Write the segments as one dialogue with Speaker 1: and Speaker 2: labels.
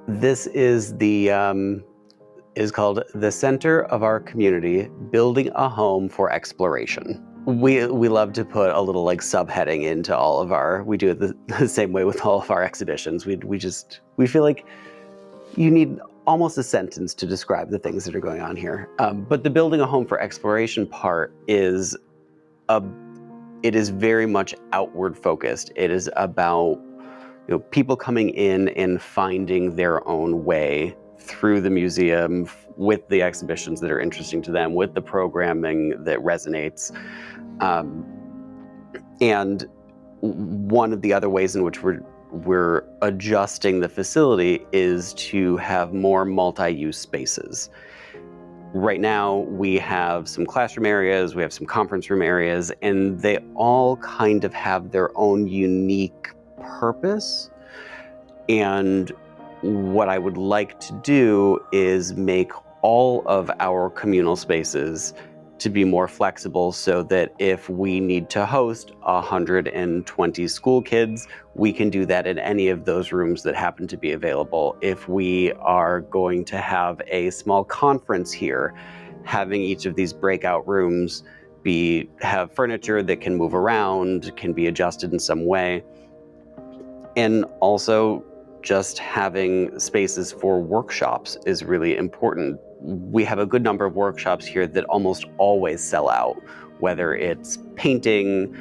Speaker 1: This is called the Center of Our Community, Building a Home for Exploration. We love to put a little like subheading into all of our, we do it the same way with all of our exhibitions. We feel like you need almost a sentence to describe the things that are going on here. But the Building a Home for Exploration part is it is very much outward focused. It is about people coming in and finding their own way through the museum with the exhibitions that are interesting to them, with the programming that resonates. And one of the other ways in which we're adjusting the facility is to have more multi-use spaces. Right now, we have some classroom areas, we have some conference room areas, and they all kind of have their own unique purpose. And what I would like to do is make all of our communal spaces to be more flexible so that if we need to host 120 school kids, we can do that in any of those rooms that happen to be available. If we are going to have a small conference here, having each of these breakout rooms have furniture that can move around, can be adjusted in some way. And also just having spaces for workshops is really important. We have a good number of workshops here that almost always sell out, whether it's painting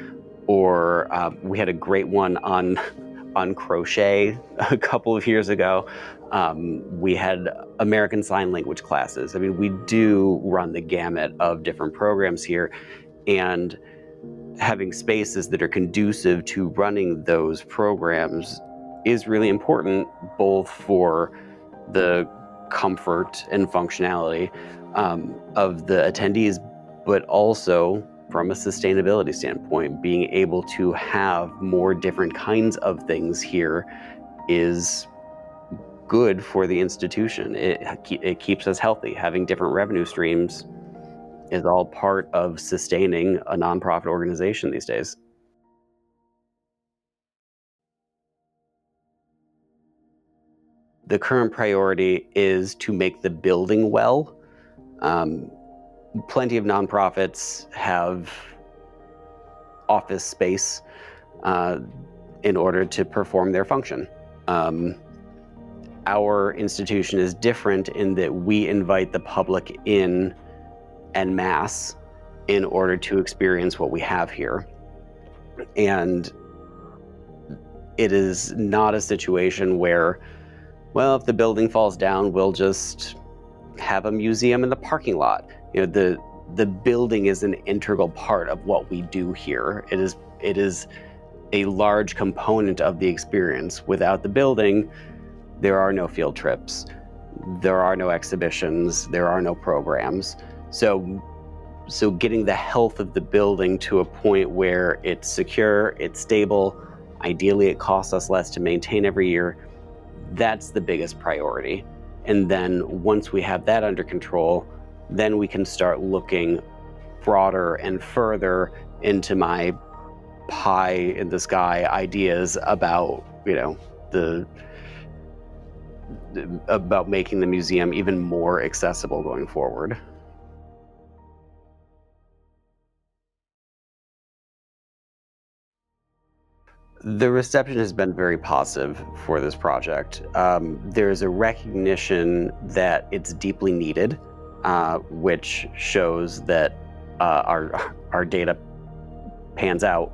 Speaker 1: or we had a great one on crochet a couple of years ago. We had American Sign Language classes. I mean, we do run the gamut of different programs here, and having spaces that are conducive to running those programs is really important, both for the comfort and functionality of the attendees, but also from a sustainability standpoint. Being able to have more different kinds of things here is good for the institution. It keeps us healthy. Having different revenue streams is all part of sustaining a nonprofit organization these days. The current priority is to make the building well. Plenty of nonprofits have office space in order to perform their function. Our institution is different in that we invite the public in en masse in order to experience what we have here. And it is not a situation where, well, if the building falls down, we'll just have a museum in the parking lot. The building is an integral part of what we do here. It is a large component of the experience. Without the building, there are no field trips, there are no exhibitions, there are no programs. So getting the health of the building to a point where it's secure, it's stable, ideally it costs us less to maintain every year, that's the biggest priority. And then once we have that under control, then we can start looking broader and further into my pie in the sky ideas about, about making the museum even more accessible going forward. The reception has been very positive for this project. There's a recognition that it's deeply needed, which shows that our data pans out.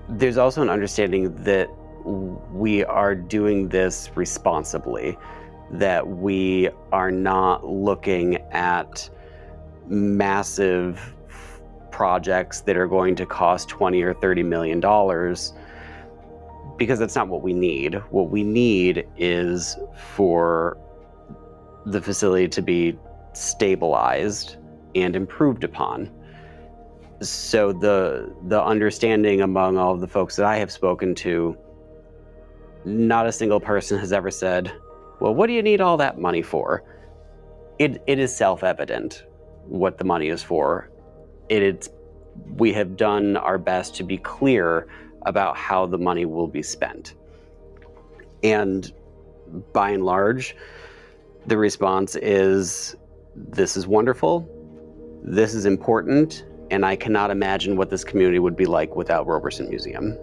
Speaker 1: There's also an understanding that we are doing this responsibly, that we are not looking at massive projects that are going to cost $20 or $30 million, because that's not what we need. What we need is for the facility to be stabilized and improved upon. So the understanding among all of the folks that I have spoken to, not a single person has ever said, well, what do you need all that money for? It is self-evident what the money is for. We have done our best to be clear about how the money will be spent. And by and large, the response is, this is wonderful, this is important, and I cannot imagine what this community would be like without Roberson Museum.